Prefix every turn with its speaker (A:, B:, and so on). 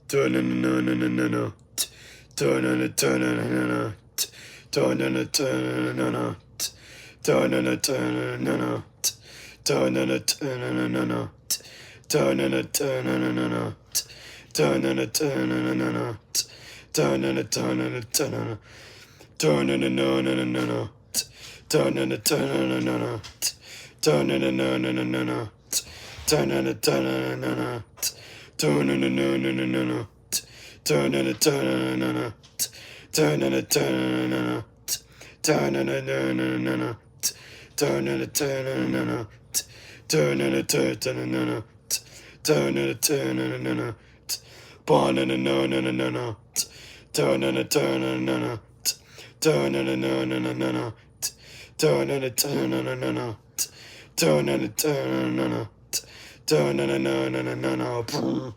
A: turn and no no no no no, turn and turn and no, turn and turn and no, turn and turn and no, turn and turn and no, turn and turn and no, turn and turn and no, turn and turn and turn, turn and no no no no, turn and turn and no, turn and no no no no, turn and turn and no, turn and no no no no, turn and turn and no, turn and turn and no, turn and no no no no, turn and turn and no, turn and turn and no, turn and turn and no, born and no no no no no, turn and turn and no, turn and no no no no, turn and turn and no, turn and turn and no, turn and no no no no.